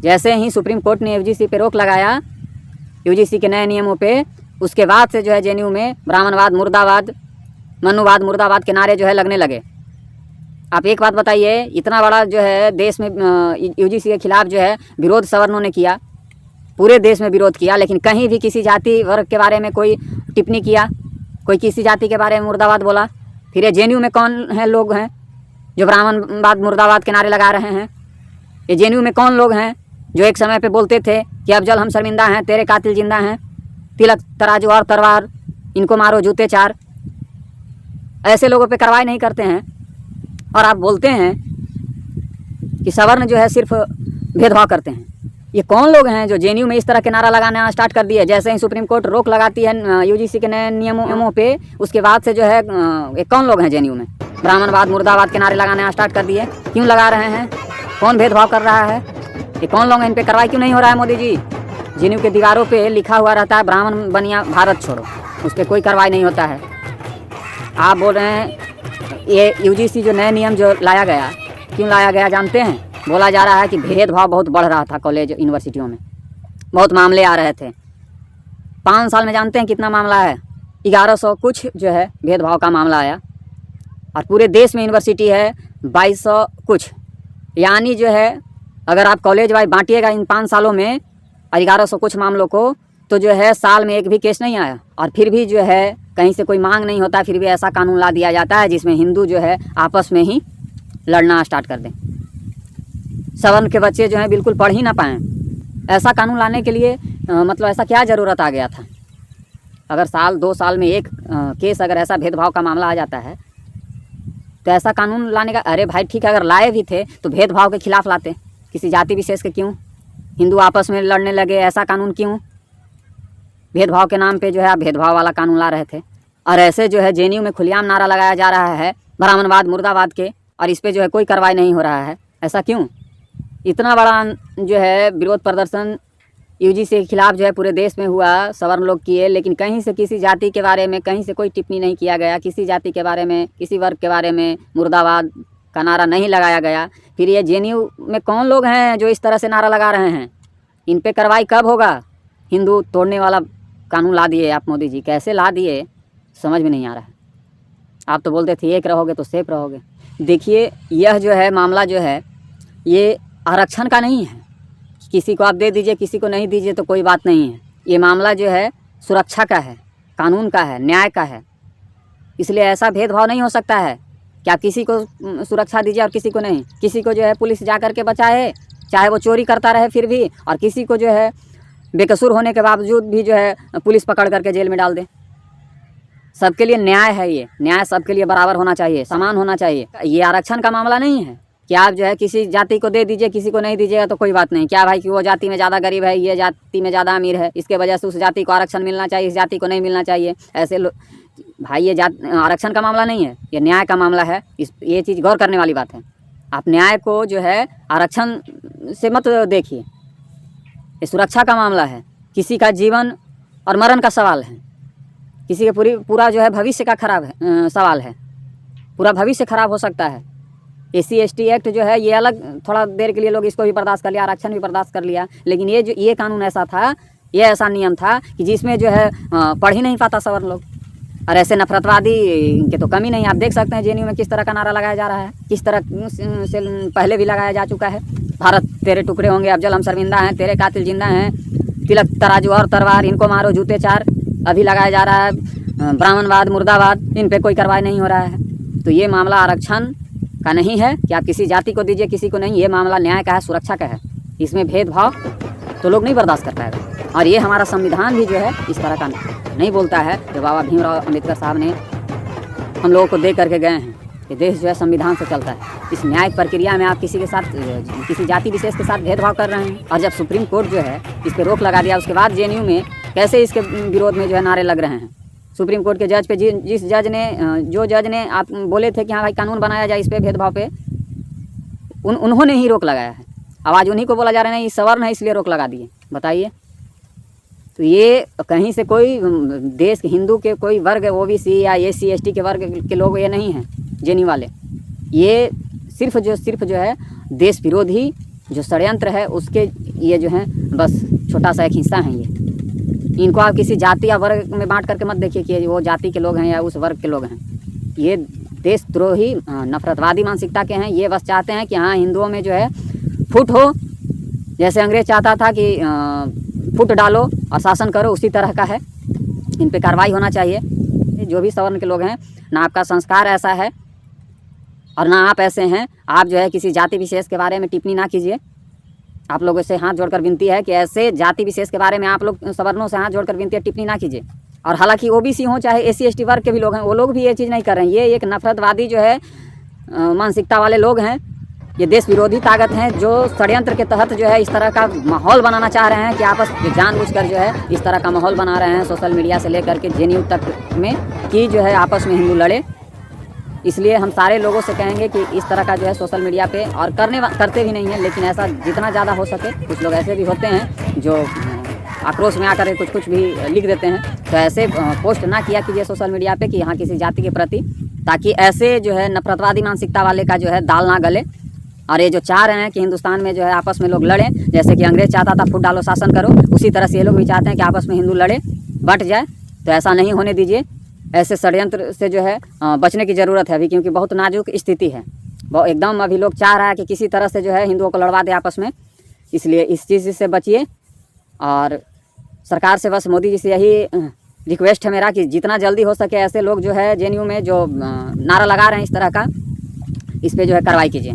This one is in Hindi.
जैसे ही सुप्रीम कोर्ट ने यूजीसी पे रोक लगाया, यूजीसी के नए नियमों पे, उसके बाद से जो है जेएनयू में ब्राह्मणवाद मुर्दाबाद, मनुवाद मुर्दाबाद के नारे जो है लगने लगे। आप एक बात बताइए, इतना बड़ा जो है देश में यूजीसी के खिलाफ जो है विरोध सवर्णों ने किया, पूरे देश में विरोध किया, लेकिन कहीं भी किसी जाति वर्ग के बारे में कोई टिप्पणी किया, कोई किसी जाति के बारे में मुर्दाबाद बोला? फिर ये जेएनयू में कौन है लोग हैं जो ब्राह्मणवाद मुर्दाबाद के नारे लगा रहे हैं? ये जेएनयू में कौन लोग हैं जो एक समय पे बोलते थे कि अफजल हम शर्मिंदा हैं, तेरे कातिल जिंदा हैं, तिलक तराजू और तलवार, इनको मारो जूते चार? ऐसे लोगों पे कार्रवाई नहीं करते हैं और आप बोलते हैं कि सवर्ण जो है सिर्फ भेदभाव करते हैं। ये कौन लोग हैं जो जेएनयू में इस तरह के नारा लगाना स्टार्ट कर दिए? जैसे ही सुप्रीम कोर्ट रोक लगाती है यूजीसी के नए नियमों पे, उसके बाद से जो है ये कौन लोग हैं जेएनयू में ब्राह्मणवाद मुर्दाबाद के नारे लगाना स्टार्ट कर दिए? क्यों लगा रहे हैं? कौन भेदभाव कर रहा है? ये कौन लोग हैं? इन पे कार्रवाई क्यों नहीं हो रहा है मोदी जी? जेएनयू के दीवारों पे लिखा हुआ रहता है ब्राह्मण बनिया भारत छोड़ो, उस पर कोई कार्रवाई नहीं होता है। आप बोल रहे हैं ये यूजीसी जो नए नियम जो लाया गया, क्यों लाया गया जानते हैं? बोला जा रहा है कि भेदभाव बहुत बढ़ रहा था कॉलेज यूनिवर्सिटियों में, बहुत मामले आ रहे थे। 5 साल में जानते हैं कितना मामला है? 1100 कुछ जो है भेदभाव का मामला आया, और पूरे देश में यूनिवर्सिटी है 2200 कुछ। यानी जो है अगर आप कॉलेज वाइज बांटिएगा इन 5 सालों में 1100 कुछ मामलों को, तो जो है साल में एक भी केस नहीं आया। और फिर भी जो है कहीं से कोई मांग नहीं होता, फिर भी ऐसा कानून ला दिया जाता है जिसमें हिंदू जो है आपस में ही लड़ना स्टार्ट कर दें, सवर्ण के बच्चे जो हैं बिल्कुल पढ़ ही ना पाएँ। ऐसा कानून लाने के लिए मतलब ऐसा क्या ज़रूरत आ गया था? अगर साल 2 साल में एक केस अगर ऐसा भेदभाव का मामला आ जाता है तो ऐसा कानून लाने का, अरे भाई ठीक है, अगर लाए भी थे तो भेदभाव के खिलाफ लाते, किसी जाति विशेष के क्यों? हिंदू आपस में लड़ने लगे, ऐसा कानून क्यों? भेदभाव के नाम पे जो है आप भेदभाव वाला कानून ला रहे थे। और ऐसे जो है जेएनयू में खुलेआम नारा लगाया जा रहा है ब्राह्मणवाद मुर्दाबाद के, और इस पर जो है कोई कार्रवाई नहीं हो रहा है। ऐसा क्यों? इतना बड़ा जो है विरोध प्रदर्शन यूजीसी के खिलाफ जो है पूरे देश में हुआ, सवर्ण लोग किए, लेकिन कहीं से किसी जाति के बारे में कहीं से कोई टिप्पणी नहीं किया गया, किसी जाति के बारे में, किसी वर्ग के बारे में मुर्दाबाद का नारा नहीं लगाया गया। फिर ये जेएनयू में कौन लोग हैं जो इस तरह से नारा लगा रहे हैं? इन पे कार्रवाई कब होगा? हिंदू तोड़ने वाला कानून ला दिए आप मोदी जी, कैसे ला दिए समझ में नहीं आ रहा है। आप तो बोलते थे एक रहोगे तो सेफ रहोगे। देखिए यह जो है मामला जो है ये आरक्षण का नहीं है, किसी को आप दे दीजिए किसी को नहीं दीजिए तो कोई बात नहीं है। ये मामला जो है सुरक्षा का है, कानून का है, न्याय का है। इसलिए ऐसा भेदभाव नहीं हो सकता है कि आप किसी को सुरक्षा दीजिए और किसी को नहीं। किसी को जो है पुलिस जा कर के बचाए, चाहे वो चोरी करता रहे फिर भी, और किसी को जो है बेकसूर होने के बावजूद भी जो है पुलिस पकड़ करके जेल में डाल दे। सबके लिए न्याय है, ये न्याय सबके लिए बराबर होना चाहिए, समान होना चाहिए। ये आरक्षण का मामला नहीं है कि आप जो है किसी जाति को दे दीजिए किसी को नहीं दीजिएगा तो कोई बात नहीं। क्या भाई कि वो जाति में ज़्यादा गरीब है, ये जाति में ज़्यादा अमीर है, इसके वजह से उस जाति को आरक्षण मिलना चाहिए, इस जाति को नहीं मिलना चाहिए। ऐसे भाई ये आरक्षण का मामला नहीं है, ये न्याय का मामला है। ये चीज़ गौर करने वाली बात है। आप न्याय को जो है आरक्षण से मत देखिए, ये सुरक्षा का मामला है। किसी का जीवन और मरण का सवाल है, किसी के पूरा जो है भविष्य का खराब है सवाल है, पूरा भविष्य खराब हो सकता है। SC ST एक्ट जो है ये अलग, थोड़ा देर के लिए लोग इसको भी बर्दाश्त कर लिया, आरक्षण भी बर्दाश्त कर लिया, लेकिन ये कानून ऐसा था, ये ऐसा नियम था कि जिसमें जो है पढ़ ही नहीं पाता सवर्ण लोग। और ऐसे नफरतवादी के तो कमी नहीं। आप देख सकते हैं जेएनयू में किस तरह का नारा लगाया जा रहा है, किस तरह से पहले भी लगाया जा चुका है। भारत तेरे टुकड़े होंगे, अफजल हम शर्मिंदा हैं, तेरे कातिल जिंदा हैं, तिलक तराजू और तलवार, इनको मारो जूते चार, अभी लगाया जा रहा है। ब्राह्मणवाद मुर्दाबाद, इन पे कोई कार्रवाई नहीं हो रहा है। तो ये मामला आरक्षण का नहीं है कि आप किसी जाति को दीजिए किसी को नहीं। ये मामला न्याय का है, सुरक्षा का है। इसमें भेदभाव तो लोग नहीं बर्दाश्त कर पाएगा। और ये हमारा संविधान भी जो है इस तरह का नहीं बोलता है। जो बाबा भीमराव अम्बेडकर साहब ने हम लोगों को दे करके गए हैं, ये देश जो है संविधान से चलता है। इस न्यायिक प्रक्रिया में आप किसी के साथ, किसी जाति विशेष के साथ भेदभाव कर रहे हैं। और जब सुप्रीम कोर्ट जो है इस पर रोक लगा दिया, उसके बाद जेएनयू में कैसे इसके विरोध में जो है नारे लग रहे हैं। सुप्रीम कोर्ट के जज पे जिस जज ने, जो जज ने आप बोले थे कि हाँ भाई कानून बनाया जाए इस पे भेदभाव पे, उन्होंने ही रोक लगाया है। आवाज़ उन्हीं को बोला जा रहा है, नहीं सवर्ण है इसलिए रोक लगा दिए। बताइए, तो ये कहीं से कोई देश के हिंदू के कोई वर्ग OBC या SC ST के वर्ग के लोग ये नहीं हैं जेएनयू वाले। ये सिर्फ जो है देश विरोधी जो षड्यंत्र है उसके ये जो है बस छोटा सा एक हिस्सा है ये। इनको आप किसी जाति या वर्ग में बांट करके मत देखिए कि वो जाति के लोग हैं या उस वर्ग के लोग हैं। ये देशद्रोही नफरतवादी मानसिकता के हैं। ये बस चाहते हैं कि हाँ हिंदुओं में जो है फूट हो, जैसे अंग्रेज चाहता था कि फूट डालो और शासन करो, उसी तरह का है। इन पे कार्रवाई होना चाहिए। जो भी सवर्ण के लोग हैं, ना आपका संस्कार ऐसा है और ना आप ऐसे हैं। आप जो है किसी जाति विशेष के बारे में टिप्पणी ना कीजिए। आप लोगों से हाथ जोड़कर विनती है कि ऐसे जाति विशेष के बारे में आप लोग सवर्णों से हाथ जोड़कर विनती है, टिप्पणी ना कीजिए। और हालांकि ओबीसी हों चाहे एससी एसटी वर्ग के भी लोग हैं, वो लोग भी ये चीज़ नहीं कर रहे हैं। ये एक नफरतवादी जो है मानसिकता वाले लोग हैं। ये देश विरोधी ताकत हैं जो षड्यंत्र के तहत जो है इस तरह का माहौल बनाना चाह रहे हैं कि आपस जानबूझकर जो है इस तरह का माहौल बना रहे हैं सोशल मीडिया से लेकर के जेएनयू तक में कि जो है आपस में हिंदू लड़े। इसलिए हम सारे लोगों से कहेंगे कि इस तरह का जो है सोशल मीडिया पे और करते भी नहीं हैं, लेकिन ऐसा जितना ज़्यादा हो सके। कुछ लोग ऐसे भी होते हैं जो आक्रोश में आकर कुछ भी लिख देते हैं, तो ऐसे पोस्ट ना किया कीजिए सोशल मीडिया पे कि यहाँ किसी जाति के प्रति, ताकि ऐसे जो है नफरतवादी मानसिकता वाले का जो है दाल ना गले। और ये जो चाह रहे हैं कि हिंदुस्तान में जो है आपस में लोग लड़ें, जैसे कि अंग्रेज चाहता था फूट डालो शासन करो, उसी तरह से ये लोग भी चाहते हैं कि आपस में हिंदू लड़े बट जाए। तो ऐसा नहीं होने दीजिए। ऐसे षड्यंत्र से जो है बचने की ज़रूरत है अभी, क्योंकि बहुत नाजुक स्थिति है। वो एकदम अभी लोग चाह रहा है कि किसी तरह से जो है हिंदुओं को लड़वा दे आपस में। इसलिए इस चीज़ से बचिए। और सरकार से बस मोदी जी से यही रिक्वेस्ट है मेरा कि जितना जल्दी हो सके ऐसे लोग जो है जेएनयू में जो नारा लगा रहे हैं इस तरह का, इस पर जो है कार्रवाई कीजिए।